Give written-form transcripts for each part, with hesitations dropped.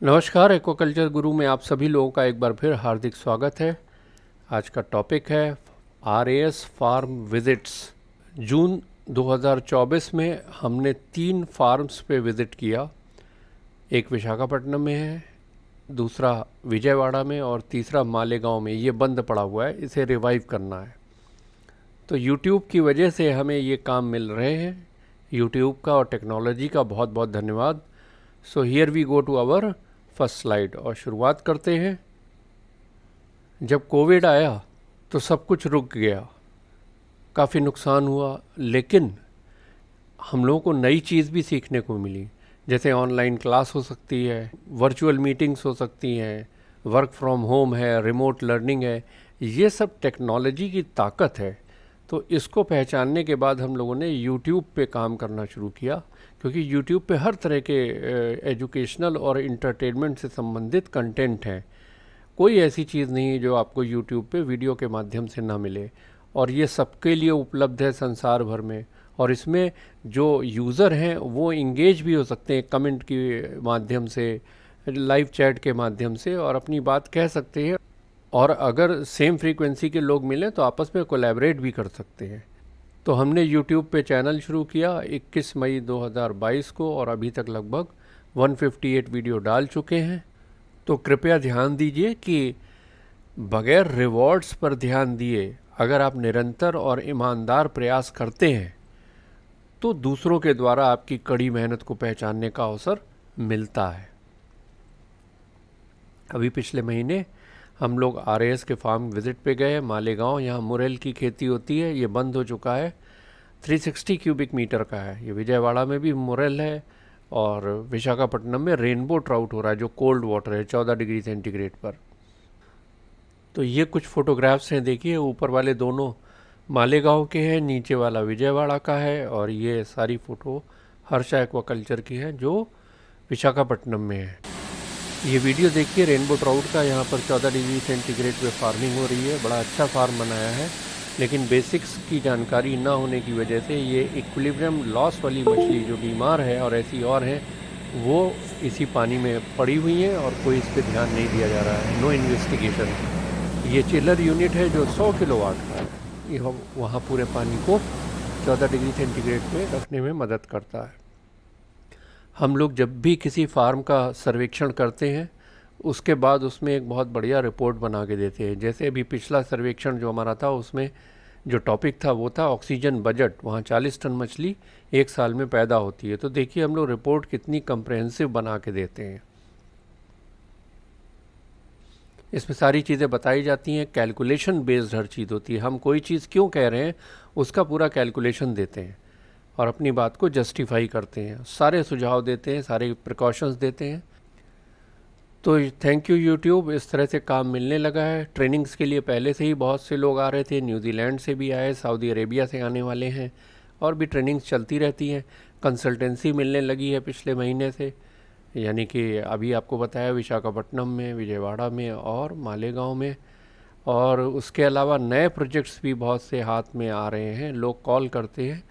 नमस्कार, एक्वाकल्चर गुरु में आप सभी लोगों का एक बार फिर हार्दिक स्वागत है। आज का टॉपिक है RAS फार्म विजिट्स। जून 2024 में हमने 3 फार्म्स पे विज़िट किया। एक विशाखापट्टनम में है, दूसरा विजयवाड़ा में और तीसरा मालेगांव में। ये बंद पड़ा हुआ है, इसे रिवाइव करना है। तो YouTube की वजह से हमें ये काम मिल रहे हैं। YouTube का और टेक्नोलॉजी का बहुत बहुत धन्यवाद। So here we go to our first slide और शुरुआत करते हैं। जब कोविड आया तो सब कुछ रुक गया, काफ़ी नुकसान हुआ, लेकिन हम लोगों को नई चीज़ भी सीखने को मिली। जैसे ऑनलाइन क्लास हो सकती है, वर्चुअल मीटिंग्स हो सकती हैं, वर्क फ्रॉम होम है, रिमोट लर्निंग है। ये सब टेक्नोलॉजी की ताकत है। तो इसको पहचानने के बाद हम लोगों ने YouTube पे काम करना शुरू किया, क्योंकि YouTube पे हर तरह के एजुकेशनल और इंटरटेनमेंट से संबंधित कंटेंट है। कोई ऐसी चीज़ नहीं जो आपको YouTube पे वीडियो के माध्यम से ना मिले, और ये सबके लिए उपलब्ध है संसार भर में। और इसमें जो यूज़र हैं वो इंगेज भी हो सकते हैं कमेंट के माध्यम से, लाइव चैट के माध्यम से, और अपनी बात कह सकते हैं। और अगर सेम फ्रीक्वेंसी के लोग मिलें तो आपस में कोलैबोरेट भी कर सकते हैं। तो हमने YouTube पे चैनल शुरू किया 21 मई 2022 को, और अभी तक लगभग 158 वीडियो डाल चुके हैं। तो कृपया ध्यान दीजिए कि बगैर रिवॉर्ड्स पर ध्यान दिए अगर आप निरंतर और ईमानदार प्रयास करते हैं तो दूसरों के द्वारा आपकी कड़ी मेहनत को पहचानने का अवसर मिलता है। अभी पिछले महीने हम लोग RAS के फार्म विज़िट पे गए मालेगांव। यहाँ मुरेल की खेती होती है, ये बंद हो चुका है। 360 क्यूबिक मीटर का है। ये विजयवाड़ा में भी मुरेल है, और विशाखापट्टनम में रेनबो ट्राउट हो रहा है, जो कोल्ड वाटर है 14 डिग्री सेंटीग्रेड पर। तो ये कुछ फ़ोटोग्राफ्स हैं, देखिए। ऊपर वाले दोनों मालेगांव के हैं, नीचे वाला विजयवाड़ा का है, और ये सारी फ़ोटो हर्षा एक्वाकल्चर की है जो विशाखापट्टनम में है। ये वीडियो देखिए रेनबो ट्राउट का। यहाँ पर 14 डिग्री सेंटीग्रेड पे फार्मिंग हो रही है। बड़ा अच्छा फार्म बनाया है, लेकिन बेसिक्स की जानकारी ना होने की वजह से ये इक्विलिब्रियम लॉस वाली मछली जो बीमार है, और ऐसी और हैं, वो इसी पानी में पड़ी हुई हैं और कोई इस पर ध्यान नहीं दिया जा रहा है। No investigation. ये चिलर यूनिट है जो 100 किलोवाट का है। ये वहाँ पूरे पानी को 14 डिग्री सेंटीग्रेड पे रखने में मदद करता है। हम लोग जब भी किसी फार्म का सर्वेक्षण करते हैं उसके बाद उसमें एक बहुत बढ़िया रिपोर्ट बना के देते हैं। जैसे अभी पिछला सर्वेक्षण जो हमारा था, उसमें जो टॉपिक था वो था ऑक्सीजन बजट। वहाँ 40 टन मछली एक साल में पैदा होती है। तो देखिए हम लोग रिपोर्ट कितनी कम्प्रहेंसिव बना के देते हैं। इसमें सारी चीज़ें बताई जाती हैं, कैलकुलेशन बेस्ड हर चीज़ होती है। हम कोई चीज़ क्यों कह रहे हैं उसका पूरा कैलकुलेशन देते हैं और अपनी बात को जस्टिफाई करते हैं, सारे सुझाव देते हैं, सारे प्रिकॉशंस देते हैं। तो थैंक यू YouTube, इस तरह से काम मिलने लगा है। ट्रेनिंग्स के लिए पहले से ही बहुत से लोग आ रहे थे, न्यूजीलैंड से भी आए, सऊदी अरेबिया से आने वाले हैं, और भी ट्रेनिंग्स चलती रहती हैं। कंसल्टेंसी मिलने लगी है पिछले महीने से, यानी कि अभी आपको बताया विशाखापट्टनम में, विजयवाड़ा में और मालेगांव में। और उसके अलावा नए प्रोजेक्ट्स भी बहुत से हाथ में आ रहे हैं, लोग कॉल करते हैं,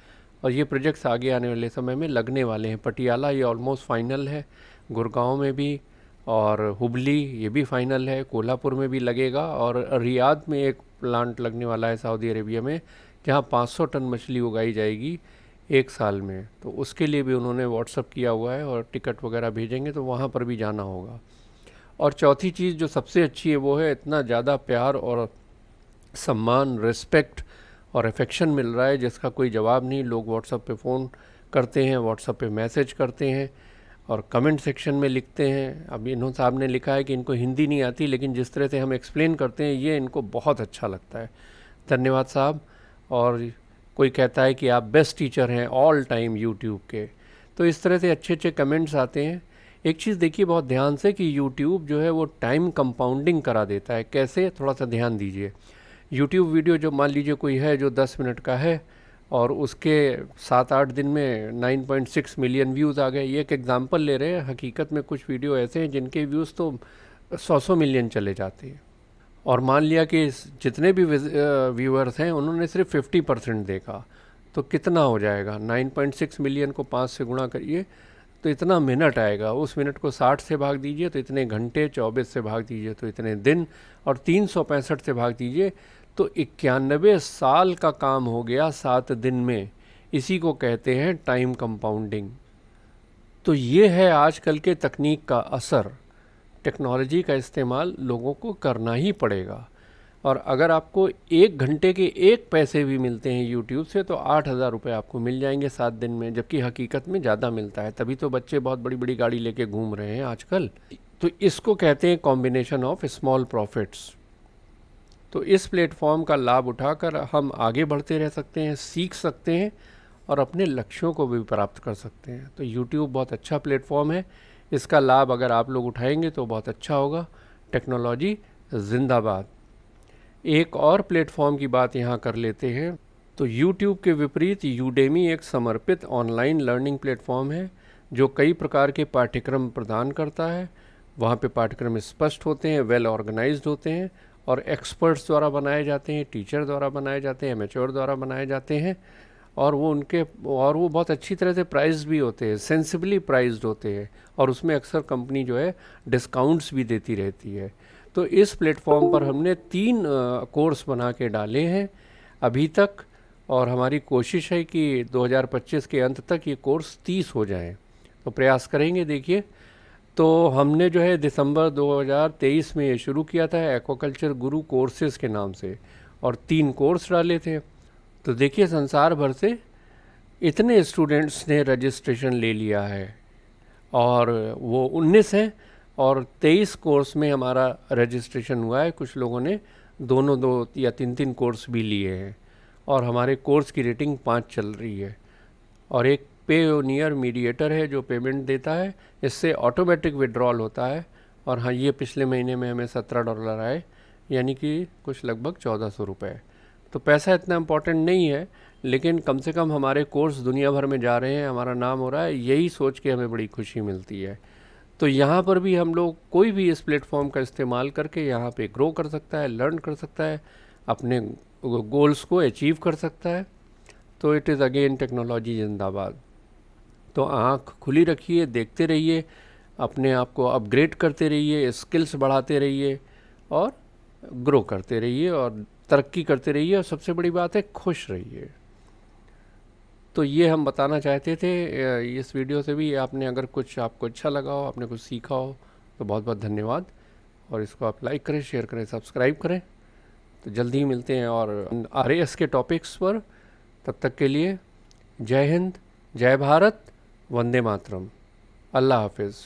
और ये प्रोजेक्ट्स आगे आने वाले समय में लगने वाले हैं। पटियाला ये ऑलमोस्ट फाइनल है, गुड़गांव में भी, और हुबली ये भी फाइनल है, कोल्हापुर में भी लगेगा, और रियाद में एक प्लांट लगने वाला है सऊदी अरेबिया में, जहाँ 500 टन मछली उगाई जाएगी एक साल में। तो उसके लिए भी उन्होंने व्हाट्सअप किया हुआ है, और टिकट वगैरह भेजेंगे तो वहाँ पर भी जाना होगा। और चौथी चीज़ जो सबसे अच्छी है वो है इतना ज़्यादा प्यार और सम्मान, रिस्पेक्ट और अफेक्शन मिल रहा है जिसका कोई जवाब नहीं। लोग व्हाट्सएप पे फ़ोन करते हैं, व्हाट्सएप पे मैसेज करते हैं, और कमेंट सेक्शन में लिखते हैं। अब इन्हों साहब ने लिखा है कि इनको हिंदी नहीं आती, लेकिन जिस तरह से हम एक्सप्लेन करते हैं ये इनको बहुत अच्छा लगता है। धन्यवाद साहब। और कोई कहता है कि आप बेस्ट टीचर हैं ऑल टाइम यूट्यूब के। तो इस तरह से अच्छे अच्छे कमेंट्स आते हैं। एक चीज़ देखिए बहुत ध्यान से कि यूट्यूब जो है वो टाइम कंपाउंडिंग करा देता है। कैसे, थोड़ा सा ध्यान दीजिए। यूट्यूब वीडियो जो मान लीजिए कोई है जो 10 मिनट का है, और उसके 7-8 दिन में 9.6 मिलियन व्यूज़ आ गए। ये एक एग्जांपल ले रहे हैं, हकीकत में कुछ वीडियो ऐसे हैं जिनके व्यूज़ तो 100 मिलियन चले जाते हैं। और मान लिया कि जितने भी व्यूअर्स हैं उन्होंने सिर्फ 50% देखा, तो कितना हो जाएगा? 9.6 मिलियन को 5 से गुणा करिए तो इतना मिनट आएगा, उस मिनट को 60 से भाग दीजिए तो इतने घंटे, 24 से भाग दीजिए तो इतने दिन, और 365 से भाग दीजिए तो 91 साल का काम हो गया 7 दिन में। इसी को कहते हैं टाइम कंपाउंडिंग। तो ये है आजकल के तकनीक का असर। टेक्नोलॉजी का इस्तेमाल लोगों को करना ही पड़ेगा। और अगर आपको 1 घंटे के 1 पैसे भी मिलते हैं यूट्यूब से तो 8,000 रुपये आपको मिल जाएंगे 7 दिन में, जबकि हकीकत में ज़्यादा मिलता है। तभी तो बच्चे बहुत बड़ी बड़ी गाड़ी लेके घूम रहे हैं आजकल। तो इसको कहते हैं कॉम्बिनेशन ऑफ स्मॉल प्रॉफिट्स। तो इस प्लेटफॉर्म का लाभ उठाकर हम आगे बढ़ते रह सकते हैं, सीख सकते हैं और अपने लक्ष्यों को भी प्राप्त कर सकते हैं। तो यूट्यूब बहुत अच्छा प्लेटफॉर्म है, इसका लाभ अगर आप लोग उठाएंगे तो बहुत अच्छा होगा। टेक्नोलॉजी जिंदाबाद। एक और प्लेटफॉर्म की बात यहाँ कर लेते हैं। तो YouTube के विपरीत यूडेमी एक समर्पित ऑनलाइन लर्निंग प्लेटफॉर्म है जो कई प्रकार के पाठ्यक्रम प्रदान करता है। वहाँ पे पाठ्यक्रम स्पष्ट होते हैं, वेल ऑर्गेनाइज्ड होते हैं और एक्सपर्ट्स द्वारा बनाए जाते हैं, टीचर द्वारा बनाए जाते हैं, एमेच्योर द्वारा बनाए जाते हैं। और वो बहुत अच्छी तरह से प्राइस्ड भी होते हैं, सेंसिबली प्राइस्ड होते हैं, और उसमें अक्सर कंपनी जो है डिस्काउंट्स भी देती रहती है। तो इस प्लेटफॉर्म पर हमने 3 कोर्स बना के डाले हैं अभी तक, और हमारी कोशिश है कि 2025 के अंत तक ये कोर्स 30 हो जाएं। तो प्रयास करेंगे। देखिए, तो हमने जो है दिसंबर 2023 में ये शुरू किया था एक्वाकल्चर गुरु कोर्सेज़ के नाम से, और 3 कोर्स डाले थे। तो देखिए, संसार भर से इतने स्टूडेंट्स ने रजिस्ट्रेशन ले लिया है, और वो 19 हैं, और 23 कोर्स में हमारा रजिस्ट्रेशन हुआ है। कुछ लोगों ने 2 या 3 कोर्स भी लिए हैं, और हमारे कोर्स की रेटिंग 5 चल रही है। और एक पेयोनियर मीडिएटर है जो पेमेंट देता है, इससे ऑटोमेटिक विड्रॉल होता है। और हाँ, ये पिछले महीने में हमें $17 आए, यानी कि कुछ लगभग 1400 रुपये। तो पैसा इतना इम्पोर्टेंट नहीं है, लेकिन कम से कम हमारे कोर्स दुनिया भर में जा रहे हैं, हमारा नाम हो रहा है, यही सोच के हमें बड़ी खुशी मिलती है। तो यहाँ पर भी हम लोग, कोई भी इस प्लेटफॉर्म का इस्तेमाल करके यहाँ पे ग्रो कर सकता है, लर्न कर सकता है, अपने गोल्स को अचीव कर सकता है। तो इट इज़ अगेन टेक्नोलॉजी जिंदाबाद। तो आँख खुली रखिए, देखते रहिए, अपने आप को अपग्रेड करते रहिए, स्किल्स बढ़ाते रहिए और ग्रो करते रहिए और तरक्की करते रहिए, और सबसे बड़ी बात है खुश रहिए। तो ये हम बताना चाहते थे इस वीडियो से भी। आपने अगर कुछ आपको अच्छा लगा हो, आपने कुछ सीखा हो, तो बहुत बहुत धन्यवाद। और इसको आप लाइक करें, शेयर करें, सब्सक्राइब करें। तो जल्दी ही मिलते हैं और RAS के टॉपिक्स पर। तब तक के लिए जय हिंद, जय भारत, वंदे मातरम, अल्लाह हाफिज़।